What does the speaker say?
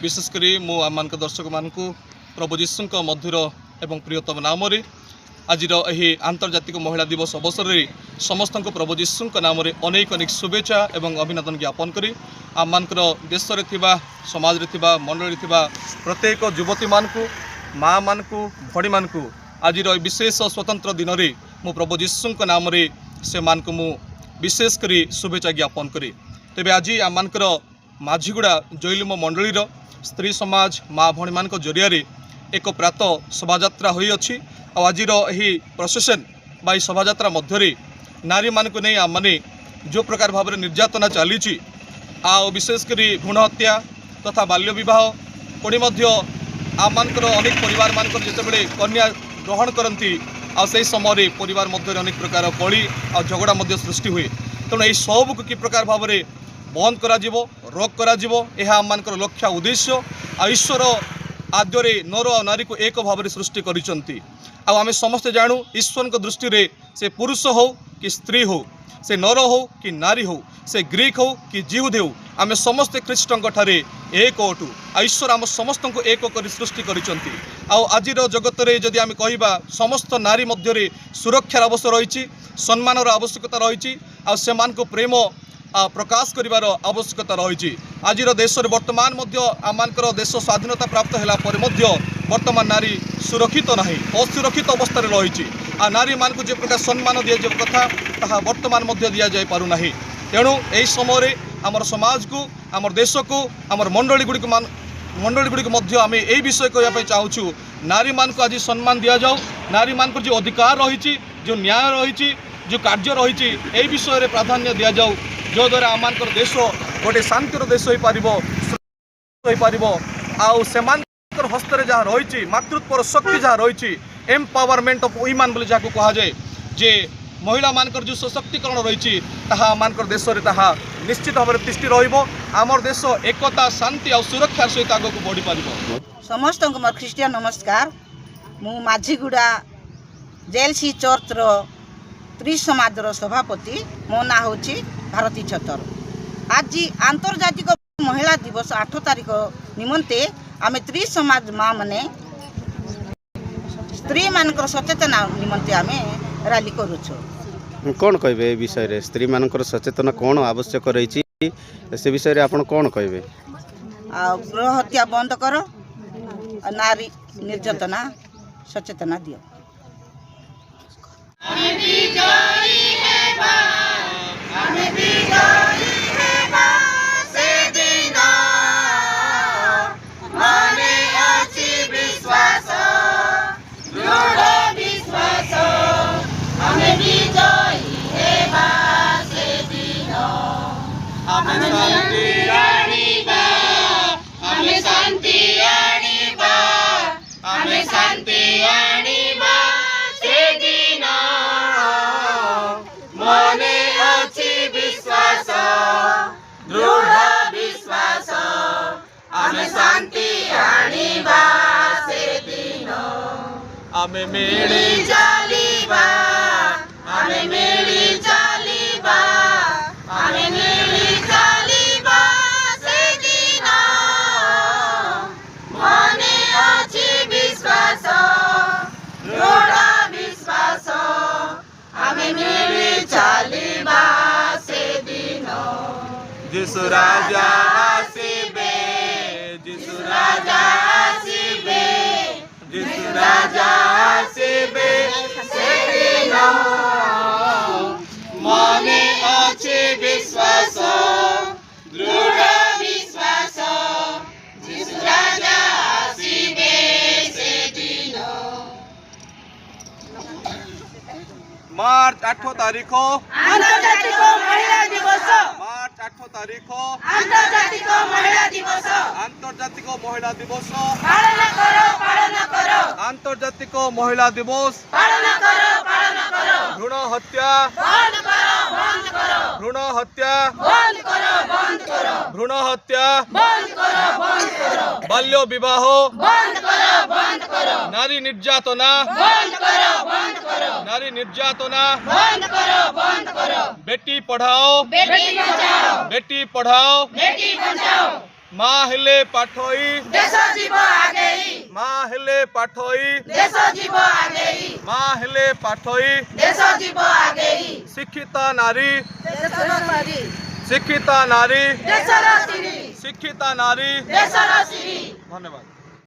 विशेषकर मु आम दर्शक मानक प्रभु जीशु मधुर एवं प्रियतम नाम आज आंतर्जातिक महिला दिवस अवसर में समस्त प्रभु जीशु नाम अनेक अनेक शुभेच्छा एवं अभिनंदन ज्ञापन करी आम देश में समाज में मंडली प्रत्येक युवती मानू माँ मानू भणी मानू आज विशेष स्वतंत्र दिन में मु प्रभु जीशु नाम से मान को विशेषकर शुभेच्छा ज्ञापन करी तेरे आज आम माझीगुड़ा जैलिम मंडलीर स्त्री समाज माँ भणी मान जरिया एक प्रातः शोभायात्रा होती आज प्रोसेसन बा शोभायात्रा मध्य नारी मानक नहीं आम मैंने जो प्रकार भाव निर्यातना चली विशेषकर भ्रूण हत्या तथा बाल्य विवाह पुणी आम अनेक परिवार मान जिते कन्या ग्रहण करती से समय परिवार मध्य अनेक प्रकार कली आ झगड़ा सृष्टि हुए तेणु यही सब को कि प्रकार भाव में बंद करा रोक करा आम लक्ष्य उद्देश्य आ ईश्वर आद्य नर और नारी को एक भाव में सृष्टि करिसंती आमे समस्ते जानू ईश्वर दृष्टि रे से पुरुष हो कि स्त्री हो से नर हो कि नारी हो से ग्रीक हो कि जिहुद हो आमे समस्ते ख्रीष्टंक ठारे एक अटू ईश्वर आम समस्त को एक कर सृष्टि करिसंती आज जगत रे जदि आमे कहिबा समस्त नारी मध्य सुरक्षार आवश्यक रही सम्मानर आवश्यकता रही से प्रेम प्रकाश करिवार आवश्यकता रही आज देश वर्तमान आमर देश स्वाधीनता प्राप्त होला पर वर्तमान नारी सुरक्षित नहीं असुरक्षित अवस्था रही नारी मान को जो प्रकार सम्मान दि जाए कथा वर्तमान दि जाए पारना तेणु यही समय आमर समाज को आमर देश को आमर मंडली गुड़िक आम यही विषय कहवाई चाहूँ नारी मान को आज सम्मान दि जाऊ नारी मान को जो अधिकार रही जो न्याय रही जो कार्य रही यही विषय प्राधान्य दि जाऊ जो द्वारा आम देश गोटे शांतिर देश हो पार हस्तर जहाँ रही मातृत्वर शक्ति जहाँ रही एम्पावरमेंट ऑफ वुमेन बोली जहाँ कहुए जे महिला मान जो सशक्तिकरण रही आम देश में ताहा निश्चित भाव में तिष्टि रमर देश एकता शांति और सुरक्षार सहित आग को बढ़ी पार समस्त मोर ख्रीष्टियान नमस्कार मु माझीगुड़ा जेएलसी चर्च स्त्री समाज सभापति मो ना हूँ भारती छतर आज आंतर्जातिक महिला दिवस 8 तारिख निमंते आम स्त्री समाज माँ माने स्त्री मान सचेतना निमंते आम रैली करुछु कौन कहे विषय रे स्त्री मान सचेतना कौन आवश्यक रही से विषय रे आपण कौन कहे गृह हत्या बंद कर नारी निर्यातना सचेतना दियो आमे मेली चलीबा आमे मेली चलीबा आमे मेली चलीबा से दिन मने अछि विश्वास दृढ़ विश्वास आमे मेली चलीबा से दिन जिसु राजा आसीबे जिसु राजा आसीबे जिसु राजा आसीबे से दिन मने अछि विश्वास दृढ़ विश्वास जिसु राजा आसीबे से दिन मार्च 8 तारीख आंतर्जातिक महिला दिवस मार्च 8 तारीख आंतर्जातिक महिला दिवस आंतर्जातिक महिला दिवस पालन करो आंतर्जातिक महिला दिवस पालन करो भ्रूण हत्या बंद करो भ्रूण हत्या बंद करो भ्रूण हत्या बंद करो बाल्य विवाह बंद करो नारी निर्यातना बंद करो नारी निर्यातना बंद करो बेटी पढ़ाओ बेटी बचाओ बेटी पढ़ाओ बेटी बचाओ ମା ହେଲେ ପାଠୋଇ ଦେଶ ଯିବ ଆଗେଇ ମା ହେଲେ ପାଠୋଇ ଦେଶ ଯିବ ଆଗେଇ ମା ହେଲେ ପାଠୋଇ ଦେଶ ଯିବ ଆଗେଇ ଶିକ୍ଷିତା ନାରୀ ଦେଶର ସିରି ଶିକ୍ଷିତା ନାରୀ ଦେଶର ସିରି ଶିକ୍ଷିତା ନାରୀ ଦେଶର ସିରି ଧନ୍ୟବାଦ।